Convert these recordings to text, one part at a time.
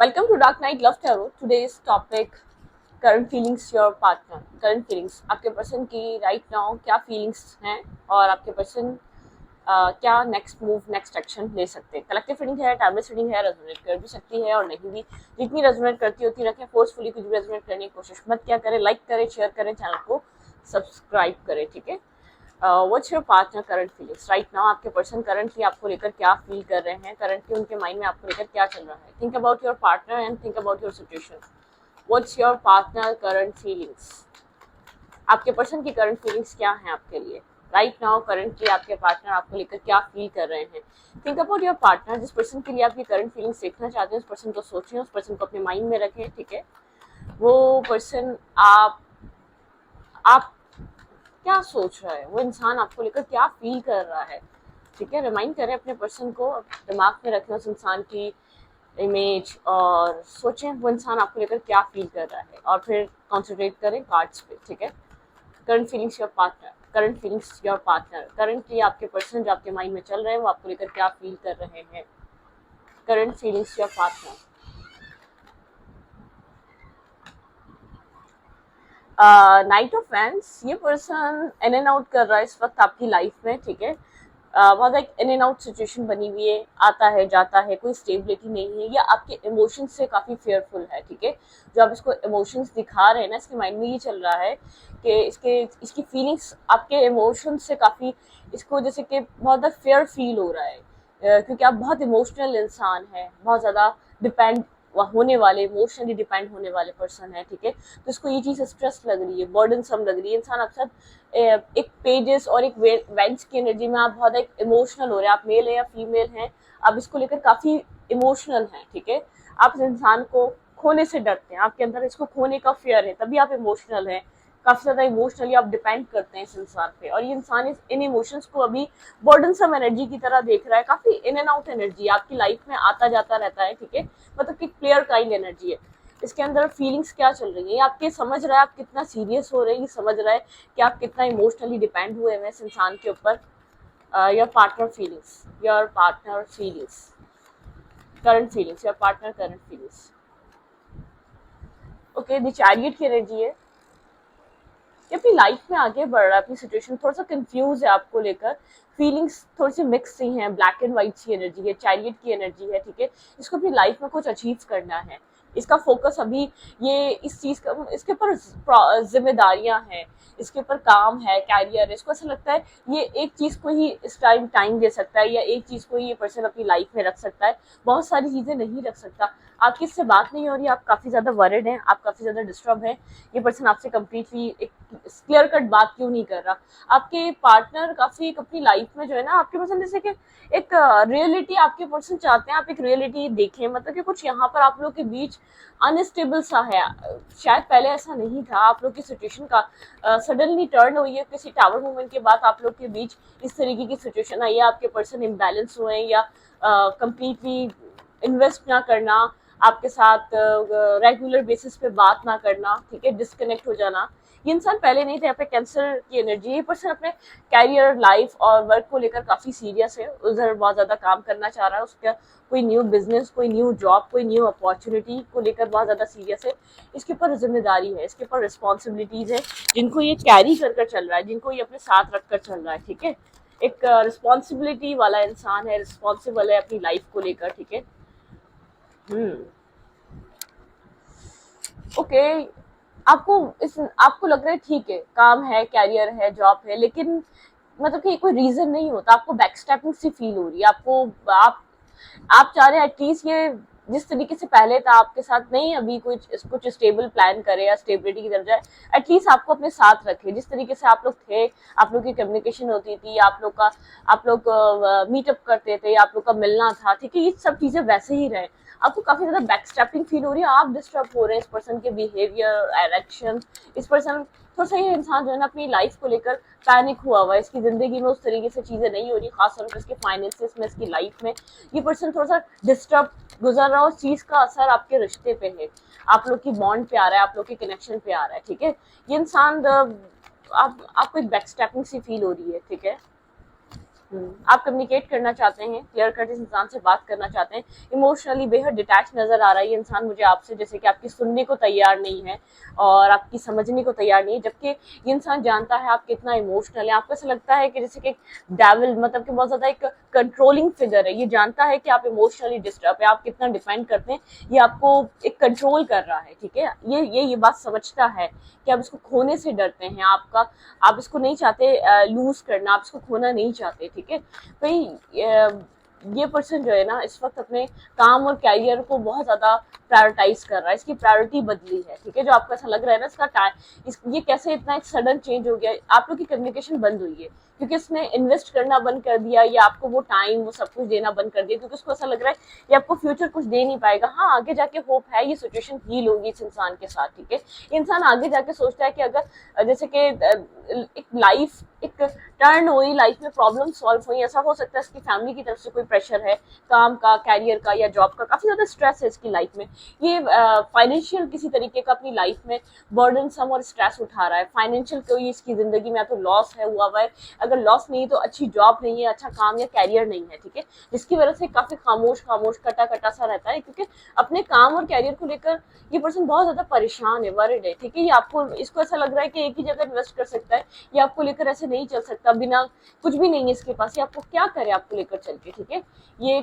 Welcome to Dark Night Love Tarot. Today's topic current feelings your partner. Current feelings आपके person की right now क्या feelings हैं और आपके पर्सन क्या नेक्स्ट मूव नेक्स्ट एक्शन ले सकते हैं. कलेक्टिव रीडिंग है, टैबलेट रीडिंग है, रेजोनेट कर भी सकती है और नहीं भी. जितनी रेजोनेट करती होती रखें. फोर्सफुली कुछ भी रेजोनेट करने की कोशिश मत क्या करें. लाइक करें, शेयर करें, चैनल को सब्सक्राइब करें. ठीक है. What's your partner current feelings right now. आपके पर्सन करंटली आपको लेकर क्या फील कर रहे हैं. करंटली उनके माइंड में आपको लेकर क्या चल रहा है. Think about your partner and think about your situation. What's your partner current feelings. आपके पर्सन की करंट फीलिंग्स क्या हैं आपके लिए राइट नाउ. करंटली आपके पार्टनर आपको लेकर क्या फील कर रहे हैं. Think about your partner. जिस पर्सन के लिए आपकी करंट फीलिंग्स देखना चाहते हैं उस पर्सन को सोचें, उस पर्सन को अपने माइंड में रखें. ठीक है. वो पर्सन आप क्या सोच रहा है, वो इंसान आपको लेकर क्या फील कर रहा है. ठीक है. रिमाइंड करें अपने पर्सन को, दिमाग में रखें उस इंसान की इमेज और सोचें वो इंसान आपको लेकर क्या फील कर रहा है और फिर कॉन्सेंट्रेट करें कार्ड्स पे. ठीक है. Current feelings your partner. Current feelings your partner. Currently आपके पर्सन जो आपके माइंड में चल रहे हैं वो आपको लेकर क्या फील कर रहे हैं. Current feelings your partner. Night of wands. ये पर्सन इन एंड आउट कर रहा है इस वक्त आपकी लाइफ में. ठीक है. बहुत एक इन एंड आउट सिचुएशन बनी हुई है. आता है जाता है, कोई स्टेबिलिटी नहीं है. या आपके इमोशंस से काफ़ी फेयरफुल है. ठीक है. जो आप इसको इमोशंस दिखा रहे हैं ना, इसके माइंड में ये चल रहा है कि इसकी फीलिंग्स आपके इमोशंस से काफ़ी इसको जैसे कि बहुत ज़्यादा फेयर फील हो रहा है. क्योंकि आप बहुत इमोशनल इंसान हैं, बहुत ज़्यादा डिपेंड होने वाले, इमोशनली डिपेंड होने वाले पर्सन है. ठीक है. तो इसको ये चीज़ स्ट्रेस लग रही है, बर्डन सम लग रही है. इंसान आपके साथ एक पेजेस और एक वेंट्स की एनर्जी में आप बहुत एक इमोशनल हो रहे हैं. आप मेल है या फीमेल हैं, आप इसको लेकर काफ़ी इमोशनल हैं. ठीक है. आप इस इंसान को खोने से डरते हैं, आपके अंदर इसको खोने का फियर है, तभी आप इमोशनल हैं. काफ़ी ज़्यादा इमोशनली आप डिपेंड करते हैं इस इंसान पे. और ये इंसान इन इमोशंस को अभी बर्डनसम एनर्जी की तरह देख रहा है. काफ़ी इन एंड आउट एनर्जी आपकी लाइफ में आता जाता रहता है. ठीक है. मतलब कि प्लेयर काइंड एनर्जी है. इसके अंदर फीलिंग्स क्या चल रही है, ये आपके समझ रहा है आप कितना सीरियस हो रहे हैं. ये समझ रहा है कि आप कितना इमोशनली डिपेंड हुए हैं इस इंसान के ऊपर. Your partner feelings. Your partner feelings. Current feelings. Your partner current feelings. Okay. The chariot की एनर्जी है. ये अपनी लाइफ में आगे बढ़ रहा है. अपनी सिचुएशन थोड़ा सा कंफ्यूज है आपको लेकर. फीलिंग्स थोड़ी सी मिक्स सी हैं. ब्लैक एंड वाइट सी एनर्जी है, चैरियट की एनर्जी है. ठीक है. इसको अपनी लाइफ में कुछ अचीव करना है. इसका फोकस अभी ये इस चीज़ का, इसके ऊपर जिम्मेदारियां हैं, इसके ऊपर काम है, कैरियर है. इसको ऐसा लगता है ये एक चीज़ को ही इस टाइम दे सकता है या एक चीज़ को ही ये पर्सन अपनी लाइफ में रख सकता है. बहुत सारी चीज़ें नहीं रख सकता. आपकी इससे बात नहीं हो रही, आप काफ़ी ज़्यादा वरिड हैं, आप काफ़ी ज़्यादा डिस्टर्ब हैं. ये पर्सन आपसे कम्प्लीटली एक क्लियर कट बात क्यों नहीं कर रहा. आपके पार्टनर काफ़ी अपनी लाइफ में जो है ना, आपके पर्सन जैसे कि एक रियलिटी आपके पर्सन चाहते हैं, आप एक रियलिटी देखें. मतलब कि कुछ यहाँ पर आप लोग के बीच अनस्टेबल सा है. शायद पहले ऐसा नहीं था. आप लोग की सिचुएशन का सडनली टर्न हुई है. किसी टावर मूवमेंट के बाद आप लोग के बीच इस तरीके की सिचुएशन आई है. आपके पर्सन इम्बैलेंस हुए हैं या कम्प्लीटली इन्वेस्ट ना करना, आपके साथ रेगुलर बेसिस पे बात ना करना. ठीक है. डिस्कनेक्ट हो जाना. ये इंसान पहले नहीं थे. यहाँ पे कैंसर की एनर्जी. ये पर्सन अपने कैरियर, लाइफ और वर्क को लेकर काफ़ी सीरियस है. उधर बहुत ज़्यादा काम करना चाह रहा है. उसका कोई न्यू बिजनेस, कोई न्यू जॉब, कोई न्यू अपॉर्चुनिटी को लेकर बहुत ज़्यादा सीरियस है. इसके ऊपर जिम्मेदारी है, इसके ऊपर रिस्पॉन्सिबिलिटीज़ है जिनको ये कैरी कर चल रहा है, जिनको ये अपने साथ रख कर चल रहा है. ठीक है. एक रिस्पॉन्सिबिलिटी वाला इंसान है, रिस्पॉन्सिबल है अपनी लाइफ को लेकर. ठीक है. ओके. आपको लग रहा है ठीक है, काम है, कैरियर है, जॉब है, लेकिन मतलब कि कोई रीजन नहीं होता. आपको बैकस्टैपिंग सी फील हो रही है. आप चाह रहे हैं एटलीस्ट ये जिस तरीके से पहले था आपके साथ नहीं, अभी कुछ स्टेबल प्लान करे या स्टेबिलिटी की तरफ जाए. एटलीस्ट आपको अपने साथ रखे. जिस तरीके से आप लोग थे, आप लोग की कम्युनिकेशन होती थी, आप लोग मीटअप करते थे, आप लोग का मिलना था. ठीक है. ये सब चीजें वैसे ही रहे. आपको काफी ज्यादा बैकस्टैपिंग फील हो रही है. आप डिस्टर्ब हो रहे हैं इस पर्सन के बिहेवियर, एक्शन. इस पर्सन थोड़ा सा, ये इंसान जो है ना अपनी लाइफ को लेकर पैनिक हुआ है. इसकी जिंदगी में उस तरीके से चीजें नहीं हो रही, खासतौर पर इसके फाइनेंसिस में, इसकी लाइफ में. ये पर्सन थोड़ा सा डिस्टर्ब गुजर रहा है. उस चीज का असर आपके रिश्ते पे है, आप लोग की बॉन्ड पे आ रहा है, आप लोग के कनेक्शन पे आ रहा है. ठीक है. ये इंसान आपको एक बैकस्टैपिंग सी फील हो रही है. ठीक है. आप कम्युनिकेट करना चाहते हैं, क्लियर कट इस इंसान से बात करना चाहते हैं, इमोशनली बेहद डिटैच नजर आ रहा है ये इंसान मुझे आपसे, जैसे कि आपकी सुनने को तैयार नहीं है और आपकी समझने को तैयार नहीं है, जबकि ये इंसान जानता है आप कितना इमोशनल है। आपको ऐसा लगता है कि जैसे कि डेविल, मतलब कि बहुत ज्यादा एक कंट्रोलिंग फिगर है, ये जानता है कि आप इमोशनली डिस्टर्ब है, आप कितना डिपेंड करते हैं, ये आपको एक कंट्रोल कर रहा है, ठीक है। ये बात समझता है कि आप इसको खोने से डरते हैं, आप इसको नहीं चाहते लूज करना, आप इसको खोना नहीं चाहते, ठीक है। भाई ये पर्सन जो है ना इस वक्त अपने काम और कैरियर को बहुत ज्यादा प्रायोरिटाइज कर रहा है, इसकी प्रायोरिटी बदली है, ठीक है। जो आपको ऐसा लग रहा है ना इसका ये कैसे इतना एक सडन चेंज हो गया, आप लोग की कम्युनिकेशन बंद हुई है क्योंकि इसने इन्वेस्ट करना बंद कर दिया, या आपको वो टाइम वो सब कुछ देना बंद कर दिया, क्योंकि उसको ऐसा लग रहा है ये आपको फ्यूचर कुछ दे नहीं पाएगा। हाँ, आगे जाके होप है ये सिचुएशन हील होगी इस इंसान के साथ, ठीक है। इंसान आगे जाके सोचता है कि अगर जैसे कि एक लाइफ एक टर्न हुई, लाइफ में प्रॉब्लम सॉल्व हुई, ऐसा हो सकता है इसकी फैमिली की तरफ से कोई प्रेशर है, काम का, कैरियर का या जॉब का, काफी ज्यादा स्ट्रेस है इसकी लाइफ में, ये फाइनेंशियल किसी तरीके का अपनी लाइफ में बर्डन सम और स्ट्रेस उठा रहा है, फाइनेंशियल कोई इसकी जिंदगी में या तो लॉस है हुआ है, अगर लॉस नहीं तो अच्छी जॉब नहीं है, अच्छा काम या कैरियर नहीं है, ठीक है, जिसकी वजह से काफी खामोश खामोश कटा कटा सा रहता है, क्योंकि अपने काम और कैरियर को लेकर ये पर्सन बहुत ज्यादा परेशान है, वरिड है, ठीक है। ये आपको इसको ऐसा लग रहा है कि एक ही जगह इन्वेस्ट कर सकता है, ये आपको लेकर ऐसे नहीं चल सकता, बिना कुछ भी नहीं है इसके पास, ये आपको क्या करे आपको लेकर चल के, ठीक है। ये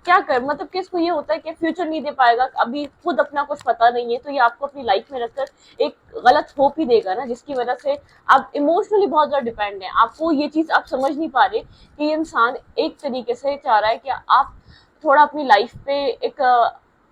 क्या कर मतलब कि इसको ये होता है कि फ्यूचर नहीं दे पाएगा, अभी खुद अपना कुछ पता नहीं है, तो ये आपको अपनी लाइफ में रखकर एक गलत होप ही देगा ना, जिसकी वजह से आप इमोशनली बहुत ज्यादा डिपेंड है। आपको ये चीज आप समझ नहीं पा रहे कि ये इंसान एक तरीके से चाह रहा है कि आप थोड़ा अपनी लाइफ पे एक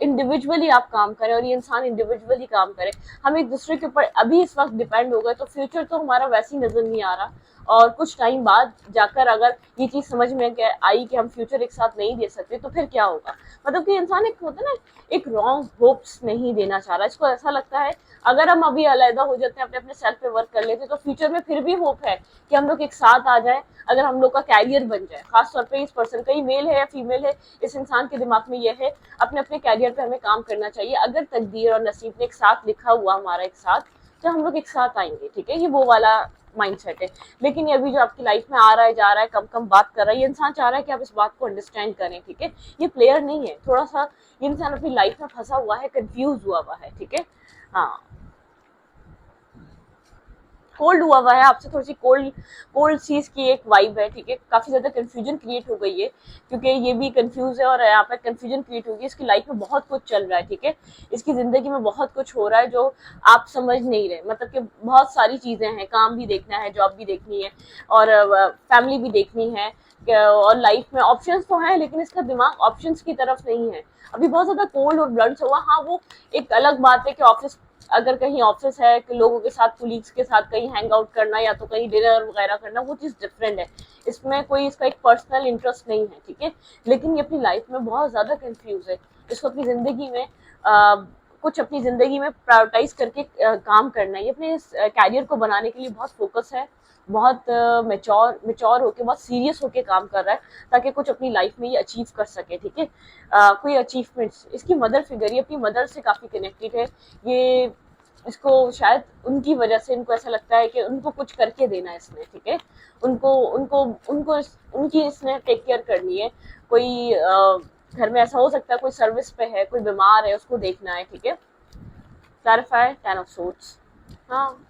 इंडिविजुअली आप काम करें और ये इंसान इंडिविजुअली काम करे, हम एक दूसरे के ऊपर अभी इस वक्त डिपेंड हो गए तो फ्यूचर तो हमारा वैसे ही नजर नहीं आ रहा, और कुछ टाइम बाद जाकर अगर ये चीज समझ में आई कि हम फ्यूचर एक साथ नहीं दे सकते तो फिर क्या होगा। मतलब कि इंसान एक होता है ना, एक रॉन्ग होप्स नहीं देना चाह रहा, इसको ऐसा लगता है अगर हम अभी अलहदा हो जाते हैं, अपने अपने सेल्फ पे वर्क कर लेते तो फ्यूचर में फिर भी होप है कि हम लोग एक साथ आ जाए, अगर हम लोग का कैरियर बन जाए। खासतौर पे इस पर्सन का, मेल है या फीमेल है, इस इंसान के दिमाग में यह है अपने अपने कैरियर पे हमें काम करना चाहिए, अगर तकदीर और नसीब ने एक साथ लिखा हुआ हमारा एक साथ, तो हम लोग एक साथ आएंगे, ठीक है। ये वो वाला माइंडसेट है। लेकिन ये अभी जो आपकी लाइफ में आ रहा है जा रहा है, कम कम बात कर रहा है, ये इंसान चाह रहा है कि आप इस बात को अंडरस्टैंड करें, ठीक है। ये प्लेयर नहीं है, थोड़ा सा ये इंसान अपनी लाइफ में फंसा हुआ है, कंफ्यूज हुआ है, ठीक है। हाँ, कोल्ड हुआ है, आपसे थोड़ी सी कोल्ड कोल्ड चीज की एक वाइब है, ठीक है। काफी ज्यादा कंफ्यूजन क्रिएट हो गई है क्योंकि ये भी कंफ्यूज है और यहाँ पर कंफ्यूजन क्रिएट होगी, इसकी लाइफ में बहुत कुछ चल रहा है, ठीक है। इसकी जिंदगी में बहुत कुछ हो रहा है जो आप समझ नहीं रहे, मतलब कि बहुत सारी चीजें हैं, काम भी देखना है, जॉब भी देखनी है और फैमिली भी देखनी है, और लाइफ में ऑप्शंस तो हैं लेकिन इसका दिमाग ऑप्शंस की तरफ नहीं है, अभी बहुत ज्यादा कोल्ड और ब्लंट हुआ। हाँ, वो एक अलग बात है कि ऑफिस, अगर कहीं ऑफिस है कि लोगों के साथ, कुलीग्स के साथ कहीं हैंग आउट करना या तो कहीं डिनर वगैरह करना, वो चीज डिफरेंट है, इसमें कोई इसका एक पर्सनल इंटरेस्ट नहीं है, ठीक है। लेकिन ये अपनी लाइफ में बहुत ज्यादा कंफ्यूज है, इसको अपनी जिंदगी में कुछ अपनी जिंदगी में प्रायोरिटाइज करके काम करना है, ये अपने कैरियर को बनाने के लिए बहुत फोकस है, बहुत मेच्योर होके, बहुत सीरियस होके काम कर रहा है ताकि कुछ अपनी लाइफ में ये अचीव कर सके, ठीक है। कोई अचीवमेंट्स, इसकी मदर फिगर, ये अपनी मदर से काफी कनेक्टेड है, ये इसको शायद उनकी वजह से इनको ऐसा लगता है कि उनको कुछ करके देना है इसने, ठीक है। उनको उनको उनको उनकी इसने टेक केयर करनी है, कोई घर में ऐसा हो सकता है कोई सर्विस पे है, कोई बीमार है, उसको देखना है, ठीक है। Clarify 10 of sorts. हाँ,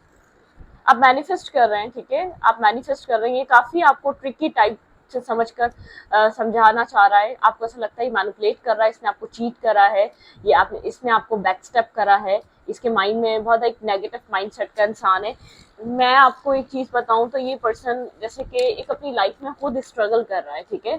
आप मैनिफेस्ट कर रहे हैं, ठीक है, आप मैनिफेस्ट कर रहे हैं, ये काफी आपको ट्रिकी टाइप से समझकर समझाना चाह रहा है, आपको ऐसा लगता है ये मैनिपुलेट कर रहा है, इसने आपको चीट करा है, ये आपने इसने आपको बैक स्टेप करा है, इसके माइंड में बहुत एक नेगेटिव माइंडसेट का इंसान है। मैं आपको एक चीज बताऊं तो ये पर्सन जैसे कि एक अपनी लाइफ में खुद स्ट्रगल कर रहा है, ठीक है।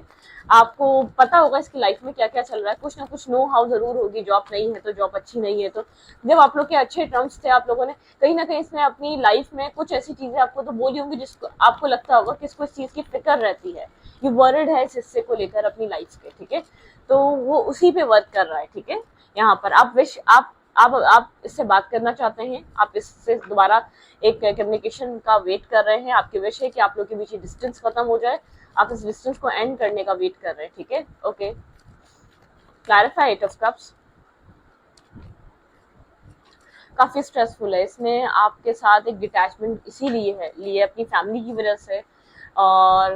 आपको पता होगा इसकी लाइफ में क्या क्या चल रहा है, कुछ ना कुछ नो हाउ जरूर होगी, जॉब नहीं है तो, जॉब अच्छी नहीं है तो, जब आप लोग के अच्छे टर्म्स थे, आप लोगों ने कहीं ना कहीं इसने अपनी लाइफ में कुछ ऐसी चीजें आपको तो बोली होंगी जिसको आपको लगता होगा कि इसको इस चीज की फिक्र रहती है, ये वर्ड है इस हिस्से को लेकर अपनी लाइफ के, ठीक है। तो वो उसी पे वर्क कर रहा है, ठीक है। यहाँ पर आप विश आप इससे बात करना चाहते हैं, आप इससे दोबारा एक कम्युनिकेशन का वेट कर रहे हैं, आपकी विश है कि आप लोग के बीच डिस्टेंस खत्म हो जाए, आप इस डिस्टेंस को एंड करने का वेट कर रहे हैं, ठीक है। Okay, clarify 8 of cups. काफी स्ट्रेसफुल है, इसने आपके साथ एक डिटैचमेंट इसीलिए है लिए अपनी फैमिली की वजह से, और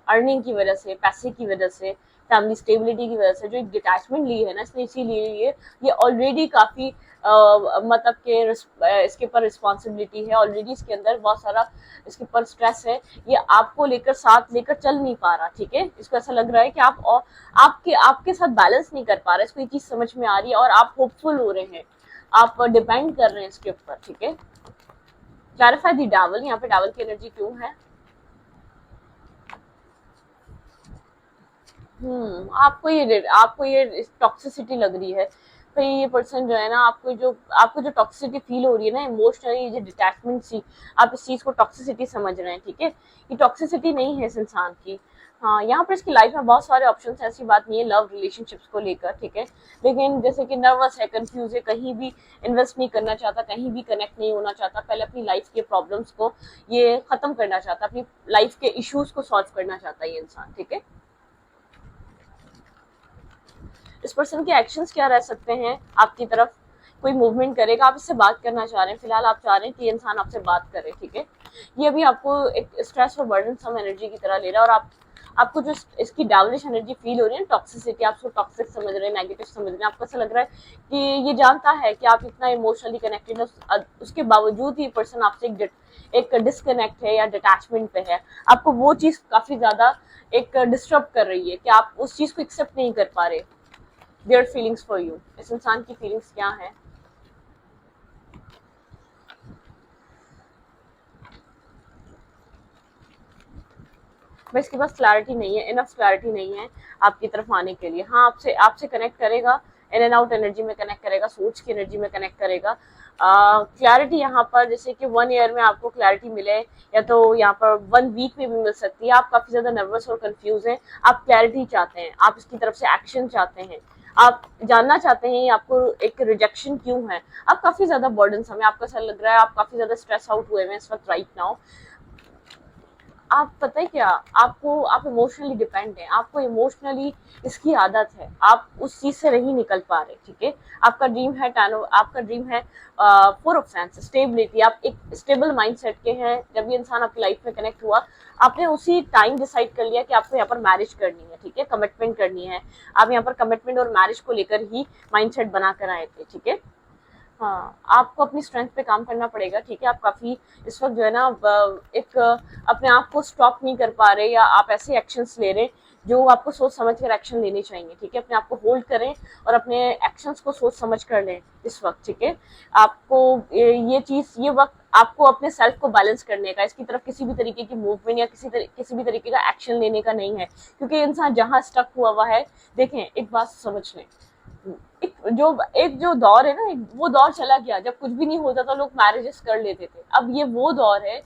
अर्निंग की वजह से, पैसे की वजह से, फैमिली स्टेबिलिटी की वजह से जो एक डिटैचमेंट ली है ना इसने, इसीलिए ये ऑलरेडी काफी मतलब के इसके ऊपर रिस्पॉन्सिबिलिटी है, ऑलरेडी इसके अंदर बहुत सारा इसके ऊपर स्ट्रेस है, ये आपको लेकर साथ लेकर चल नहीं पा रहा, ठीक है। इसको ऐसा लग रहा है कि आप और आपके आपके साथ बैलेंस नहीं कर पा रहे, इसको ये चीज समझ में आ रही है और आप होपफुल हो रहे हैं, आप डिपेंड कर रहे हैं इसके ऊपर, ठीक है। क्लैरिफाई दी डेविल, यहाँ पे डेविल की एनर्जी क्यों है? आपको ये टॉक्सिसिटी लग रही है भाई, ये पर्सन जो है ना, आपको जो टॉक्सिसिटी फील हो रही है ना इमोशनली, ये जो डिटैचमेंट सी, आप इस चीज को टॉक्सिसिटी समझ रहे हैं, ठीक है। ये टॉक्सिसिटी नहीं है इस इंसान की। हाँ, यहाँ पर इसकी लाइफ में बहुत सारे ऑप्शंस हैं, ऐसी बात नहीं है लव रिलेशनशिप्स को लेकर, ठीक है। लेकिन जैसे कि नर्वस है, कंफ्यूज है, कहीं भी इन्वेस्ट नहीं करना चाहता, कहीं भी कनेक्ट नहीं होना चाहता, पहले अपनी लाइफ के प्रॉब्लम्स को ये खत्म करना चाहता, अपनी लाइफ के इश्यूज को सॉल्व करना चाहता है ये इंसान, ठीक है। इस पर्सन के एक्शंस क्या रह सकते हैं आपकी तरफ? कोई मूवमेंट करेगा, आप इससे बात करना चाह रहे हैं, फिलहाल आप चाह रहे हैं कि ये इंसान आपसे बात करे, ठीक है। ये अभी आपको एक स्ट्रेस और बर्डन सम एनर्जी की तरह ले रहा है, और आपको जो इसकी डाउनिश एनर्जी फील हो रही है, टॉक्सिसिटी, आप उसको टॉक्सिक समझ रहे हैं, नेगेटिव समझ रहे हैं, आपको ऐसा लग रहा है कि ये जानता है कि आप इतना इमोशनली कनेक्टेड है, उसके बावजूद ही पर्सन आपसे एक डिस्कनेक्ट है या डिटैचमेंट पे है। आपको वो चीज काफी ज्यादा एक डिस्टर्ब कर रही है कि आप उस चीज को एक्सेप्ट नहीं कर पा रहे। देयर फीलिंग्स फॉर यू, इस इंसान की फीलिंग्स क्या है? बस इसके पास क्लैरिटी नहीं है, इनफ क्लैरिटी नहीं है आपकी तरफ आने के लिए। हाँ, आपसे आपसे कनेक्ट करेगा, इन एंड आउट एनर्जी में कनेक्ट करेगा, सोच की एनर्जी में कनेक्ट करेगा। क्लैरिटी यहाँ पर जैसे कि 1 ईयर में आपको क्लैरिटी मिले, या तो यहाँ पर 1 वीक में भी मिल सकती है। आप काफी ज्यादा नर्वस और कंफ्यूज हैं, आप क्लैरिटी चाहते हैं, आप इसकी तरफ से एक्शन चाहते हैं, आप जानना चाहते हैं आपको एक रिजेक्शन क्यों है। आप काफी ज्यादा बर्डन समय, आपको ऐसा लग रहा है आप काफी ज्यादा स्ट्रेस आउट हुए हैं इस वक्त राइट नाउ। आप पता है क्या, आप इमोशनली डिपेंड हैं, आपको इमोशनली इसकी आदत है, आप उस चीज से नहीं निकल पा रहे, ठीक है। आपका ड्रीम है 4 ऑफ फैंस, स्टेबिलिटी, आप एक स्टेबल माइंडसेट के हैं। जब ये इंसान आपकी लाइफ में कनेक्ट हुआ, आपने उसी टाइम डिसाइड कर लिया कि आपको यहाँ पर मैरिज करनी है, ठीक है, कमिटमेंट करनी है। आप यहाँ पर कमिटमेंट और मैरिज को लेकर ही माइंडसेट बना कर आए थे, ठीक है। हाँ, आपको अपनी स्ट्रेंथ पे काम करना पड़ेगा, ठीक है। आप काफी इस वक्त जो है ना एक अपने आप को स्टॉप नहीं कर पा रहे, या आप ऐसे एक्शंस ले रहे जो आपको सोच समझ कर एक्शन लेने चाहिए, ठीक है। अपने आप को होल्ड करें और अपने एक्शंस को सोच समझ कर लें इस वक्त, ठीक है। आपको ये वक्त आपको अपने सेल्फ को बैलेंस करने का, इसकी तरफ किसी भी तरीके की मूवमेंट या किसी भी तरीके का एक्शन लेने का नहीं है, क्योंकि इंसान जहां स्टक हुआ है। देखें, एक बात समझ लें, एक जो दौर है ना, वो दौर चला गया जब कुछ भी नहीं होता था, लोग मैरिजेस कर लेते थे। अब ये वो दौर है,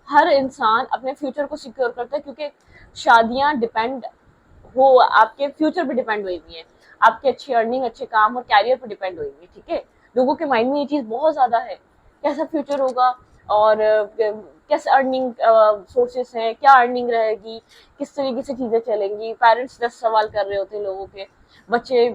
हर इंसान अपने फ्यूचर को सिक्योर करता है, क्योंकि शादियां डिपेंड हो आपके फ्यूचर पे डिपेंड हुई हुई है, आपके अच्छी अर्निंग, अच्छे काम और कैरियर पर डिपेंड हुई हुई है, ठीक है। लोगों के माइंड में ये चीज बहुत ज्यादा है, कैसा फ्यूचर होगा, और कैसे अर्निंग सोर्सेस हैं, क्या अर्निंग रहेगी, किस तरीके से चीजें चलेंगी। पेरेंट्स 10 सवाल कर रहे होते हैं लोगों के, बच्चे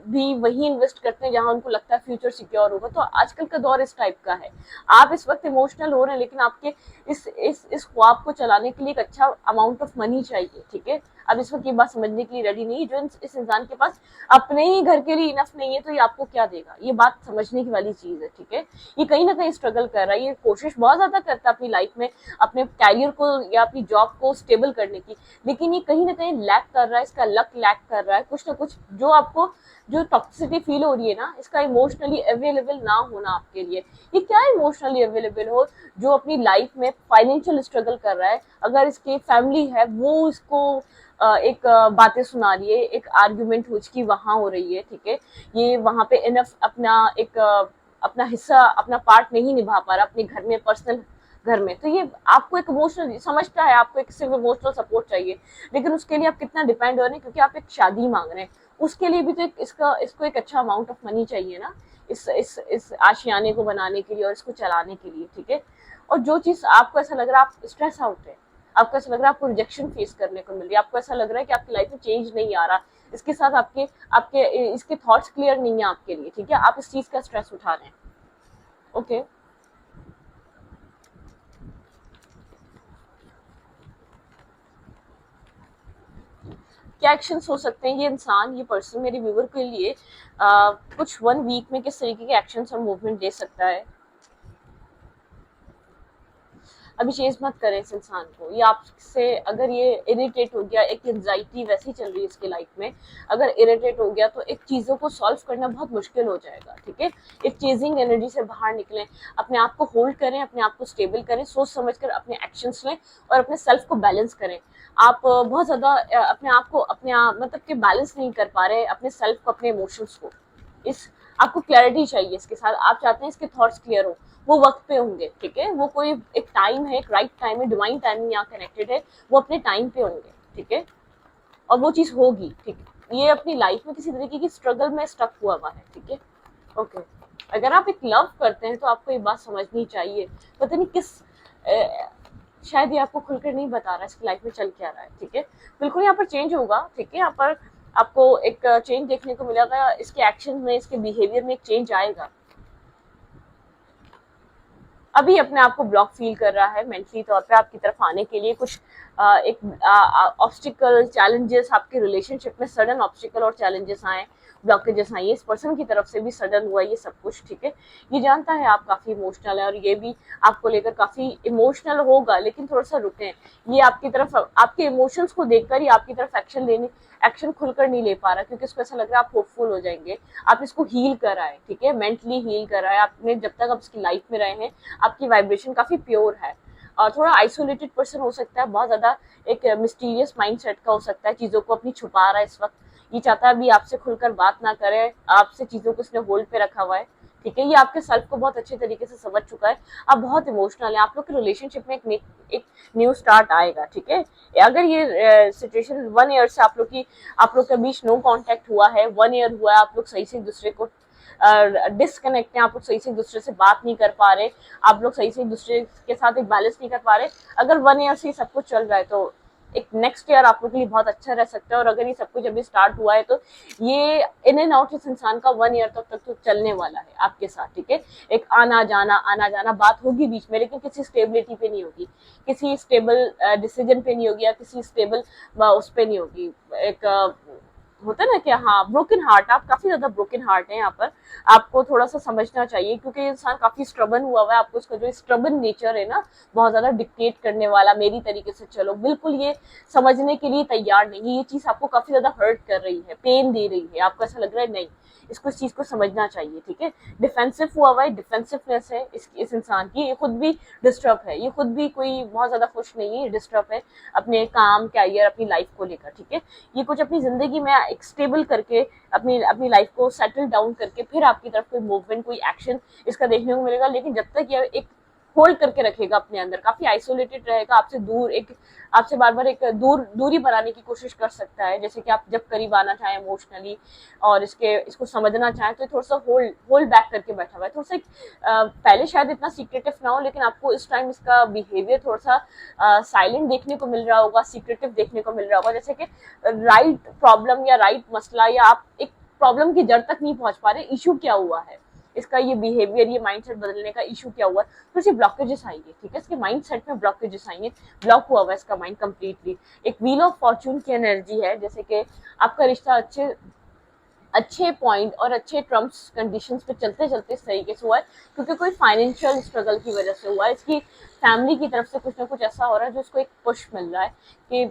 भी वही इन्वेस्ट करते हैं जहां उनको लगता है फ्यूचर सिक्योर होगा। तो आजकल का दौर इस टाइप का है। आप इस वक्त इमोशनल हो रहे हैं, लेकिन आपके इस ख्वाब को चलाने के लिए एक अच्छा अमाउंट ऑफ मनी चाहिए, ठीक है। अब इस वक्त ये बात समझने के लिए रेडी नहीं, जो इस इंसान के पास अपने ही घर के लिए इनफ नहीं है, तो ये आपको क्या देगा, ये बात समझने की वाली चीज है, ठीक है। ये कहीं ना कहीं स्ट्रगल कर रहा है, ये कोशिश बहुत ज्यादा करता है अपनी लाइफ में अपने कैरियर को या अपनी जॉब को स्टेबल करने की, लेकिन ये कहीं ना कहीं लैक कर रहा है, इसका लक लैक कर रहा है कुछ ना कुछ। जो टॉक्सिसिटी फील हो रही है ना, इसका इमोशनली अवेलेबल ना होना आपके लिए। ये क्या इमोशनली अवेलेबल हो, जो अपनी लाइफ में फाइनेंशियल स्ट्रगल कर रहा है, अगर इसकी फैमिली है वो इसको एक बातें सुना रही है, एक आर्ग्यूमेंट उसकी वहां हो रही है, ठीक है। ये वहां पे इनफ अपना हिस्सा, अपना पार्ट नहीं निभा पा रहा अपने घर में, पर्सनल घर में, तो ये आपको एक इमोशनल समझता है, आपको एक सिर्फ इमोशनल सपोर्ट चाहिए, लेकिन उसके लिए आप कितना डिपेंड हो रहे हैं, क्योंकि आप एक शादी मांग रहे हैं, उसके लिए भी तो इसको एक अच्छा अमाउंट ऑफ मनी चाहिए ना, इस आशियाने को बनाने के लिए और इसको चलाने के लिए, ठीक है। और जो चीज आपको ऐसा लग रहा है आप स्ट्रेस आउट है, आपको ऐसा लग रहा है आपको रिजेक्शन फेस करने को मिल रही है, आपको ऐसा लग रहा है कि आपकी लाइफ में चेंज नहीं आ रहा, इसके साथ आपके आपके इसके थॉट्स क्लियर नहीं है आपके लिए, ठीक है। आप इस चीज का स्ट्रेस उठा रहे हैं, ओके क्या एक्शंस हो सकते हैं, ये इंसान, ये पर्सन मेरे व्यूअर के लिए कुछ 1 वीक में किस तरीके के एक्शंस और मूवमेंट दे सकता है। अभी चेज मत करें इस इंसान को, ये आपसे अगर ये इरिटेट हो गया, एक एंजाइटी वैसी चल रही है इसकी लाइफ में, अगर इरिटेट हो गया तो एक चीज़ों को सॉल्व करना बहुत मुश्किल हो जाएगा, ठीक है। एक चेजिंग एनर्जी से बाहर निकलें, अपने आप को होल्ड करें, अपने आप को स्टेबल करें, सोच समझ कर अपने एक्शंस लें और अपने सेल्फ को बैलेंस करें। आप बहुत ज़्यादा अपने आप को मतलब कि बैलेंस नहीं कर पा रहे अपने सेल्फ को, अपने इमोशंस को। इस आपको क्लैरिटी चाहिए इसके साथ, आप चाहते हैं इसके थॉट्स क्लियर हो, वो वक्त पे होंगे, ठीक है। वो कोई एक टाइम है, एक राइट टाइम है, डिवाइन टाइमिंग यहाँ कनेक्टेड है, वो अपने टाइम पे होंगे, ठीक है। और वो चीज होगी, ठीक है। ये अपनी लाइफ में किसी तरीके की स्ट्रगल में स्टक हुआ है, ठीक है। ओके, अगर आप एक लव करते हैं तो आपको ये बात समझनी चाहिए, पता नहीं किस शायद ये आपको खुलकर नहीं बता रहा इसकी लाइफ में चल क्या रहा है, ठीक है। बिल्कुल यहाँ पर चेंज होगा, ठीक है। यहाँ पर आपको एक चेंज देखने को मिलेगा, इसके एक्शन में, इसके बिहेवियर में एक चेंज आएगा। अभी अपने आप को ब्लॉक फील कर रहा है मेंटली तौर पे आपकी तरफ आने के लिए, कुछ एक ऑब्स्टिकल चैलेंजेस आपके रिलेशनशिप में, सडन ऑब्स्टिकल और चैलेंजेस आए, ब्लॉकेजेस आए, इस पर्सन की तरफ से भी सडन हुआ ये सब कुछ, ठीक है। ये जानता है आप काफी इमोशनल है और ये भी आपको लेकर काफी इमोशनल होगा, लेकिन थोड़ा सा रुकें। ये आपकी तरफ, आपके इमोशंस को देखकर ही आपकी तरफ एक्शन खुलकर नहीं ले पा रहा, क्योंकि उसको ऐसा लग रहा है आप होपफुल हो जाएंगे। आप इसको हील कर आए, ठीक है, मेंटली हील कर आए आपने। जब तक आप इसकी लाइफ में रहे हैं आपकी वाइब्रेशन काफी प्योर है, और थोड़ा आइसोलेटेड पर्सन हो सकता है, बहुत ज्यादा एक मिस्टीरियस माइंडसेट का हो सकता है, चीजों को अपनी छुपा रहा है इस वक्त, ये चाहता है अभी आपसे खुलकर बात ना करे, आपसे चीजों को इसने होल्ड पे रखा हुआ है, ठीक है। ये आपके सेल्फ को बहुत अच्छे तरीके से समझ चुका है, आप बहुत इमोशनल है, आप लोग के रिलेशनशिप में एक न्यू स्टार्ट आएगा, ठीक है। अगर ये सिचुएशन 1 ईयर से आप लोग के बीच नो कांटेक्ट हुआ है, 1 ईयर हुआ है, आप लोग सही से एक दूसरे को डिसकनेक्ट हैं, आप लोग सही से एक दूसरे से बात नहीं कर पा रहे, आप लोग सही से एक दूसरे के साथ एक बैलेंस नहीं कर पा रहे, अगर 1 ईयर से सब कुछ चल रहा है तो एक नेक्स्ट ईयर आप लोग के लिए बहुत अच्छा रह सकता है। और अगर ये सब कुछ अभी स्टार्ट हुआ है तो ये इन एंड आउट इस इंसान का 1 ईयर तक तो चलने वाला है आपके साथ, ठीक है। एक आना जाना बात होगी बीच में, लेकिन किसी स्टेबिलिटी पे नहीं होगी, किसी स्टेबल डिसीजन पे नहीं होगी, या किसी स्टेबल उस पे नहीं होगी। एक होता है ना कि हाँ, ब्रोकन हार्ट, आप काफी ज्यादा ब्रोकन हार्ट है यहाँ पर, आपको थोड़ा सा समझना चाहिए, क्योंकि इंसान काफी स्ट्रबन हुआ है। आपको इसका जो स्ट्रबन नेचर है ना, बहुत ज्यादा डिक्टेट करने वाला, मेरी तरीके से चलो, बिल्कुल ये समझने के लिए तैयार नहीं। ये चीज आपको काफी ज्यादा हर्ट कर रही है, पेन दे रही है, आपको ऐसा लग रहा है नहीं, इसको इस चीज को समझना चाहिए, ठीक है। डिफेंसिव हुआ है, डिफेंसिवनेस है इस इंसान की, ये खुद भी डिस्टर्ब है, ये खुद भी कोई बहुत ज्यादा खुश नहीं है, डिस्टर्ब है अपने काम, कैरियर, अपनी लाइफ को लेकर, ठीक है। ये कुछ अपनी जिंदगी में एक स्टेबल करके अपनी लाइफ को सेटल डाउन करके फिर आपकी तरफ कोई मूवमेंट, कोई एक्शन इसका देखने को मिलेगा। लेकिन जब तक ये एक होल्ड करके रखेगा अपने अंदर, काफी आइसोलेटेड रहेगा, आपसे दूर, एक आपसे बार बार एक दूरी बनाने की कोशिश कर सकता है, जैसे कि आप जब करीब आना चाहें इमोशनली और इसको समझना चाहें तो थोड़ा सा होल्ड बैक करके बैठा हुआ है, थोड़ा सा पहले शायद इतना सीक्रेटिव ना हो, लेकिन आपको इस टाइम इसका बिहेवियर थोड़ा सा साइलेंट देखने को मिल रहा होगा, सीक्रेटिव देखने को मिल रहा होगा, जैसे कि राइट प्रॉब्लम या राइट मसला, या आप एक प्रॉब्लम की जड़ तक नहीं पहुंच पा रहे, इशू क्या हुआ है, इसका ये बिहेवियर, ये माइंडसेट बदलने का इशू क्या हुआ है, तो इसे ब्लॉकेजेस आएंगे, ठीक है। इसके माइंडसेट में ब्लॉकेजेस आएंगे, ब्लॉक हुआ हुआ है इसका माइंड कंप्लीटली। एक व्हील ऑफ फॉर्चून की एनर्जी है, जैसे कि आपका रिश्ता अच्छे पॉइंट और अच्छे टर्म्स कंडीशंस पे चलते चलते इस तरीके से हुआ है, क्योंकि कोई फाइनेंशियल स्ट्रगल की वजह से हुआ है। इसकी फैमिली की तरफ से कुछ ना कुछ ऐसा हो रहा है जो इसको एक पुश मिल रहा है कि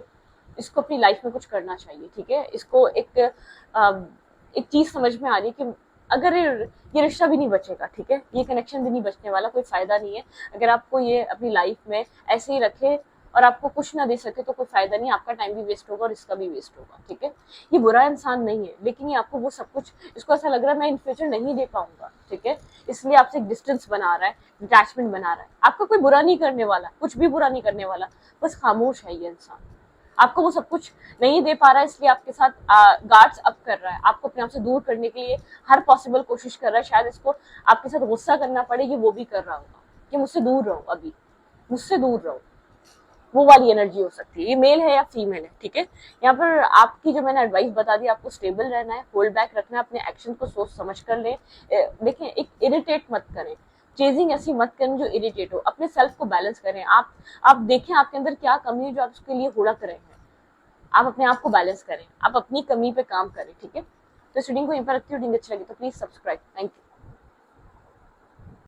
इसको अपनी लाइफ में कुछ करना चाहिए, ठीक है। इसको एक चीज समझ में आ रही है कि अगर ये रिश्ता भी नहीं बचेगा, ठीक है, ये कनेक्शन भी नहीं बचने वाला, कोई फायदा नहीं है अगर आपको ये अपनी लाइफ में ऐसे ही रखे और आपको कुछ ना दे सके, तो कोई फायदा नहीं, आपका टाइम भी वेस्ट होगा और इसका भी वेस्ट होगा, ठीक है। ये बुरा इंसान नहीं है, लेकिन ये आपको वो सब कुछ, इसको ऐसा लग रहा है मैं इन फ्यूचर नहीं दे पाऊंगा, ठीक है, इसलिए आपसे एक डिस्टेंस बना रहा है, डिटैचमेंट बना रहा है। आपका कोई बुरा नहीं करने वाला, कुछ भी बुरा नहीं करने वाला, बस खामोश है ये इंसान, आपको वो सब कुछ नहीं दे पा रहा है, इसलिए आपके साथ गार्ड्स अप कर रहा है, आपको अपने आप से दूर करने के लिए हर पॉसिबल कोशिश कर रहा है। शायद इसको आपके साथ गुस्सा करना पड़े, ये वो भी कर रहा होगा कि मुझसे दूर रहो, अभी मुझसे दूर रहो, वो वाली एनर्जी हो सकती है। ये मेल है या फीमेल है, ठीक है। यहाँ पर आपकी जो मैंने एडवाइस बता दी, आपको स्टेबल रहना है, होल्ड बैक रखना है, अपने एक्शन को सोच समझ कर ले। देखें, एक इरिटेट मत करें, चेजिंग ऐसी मत करें जो इरिटेट हो, अपने सेल्फ को बैलेंस करें। आप देखें आपके अंदर क्या कमी है जो आप उसके लिए हुड़क रहे हैं, आप अपने आप को बैलेंस करें, आप अपनी कमी पे काम करें, ठीक है। तो इस रीडिंग को यहीं पर रखती हूँ। रीडिंग अच्छी लगी तो प्लीज सब्सक्राइब। Thank you.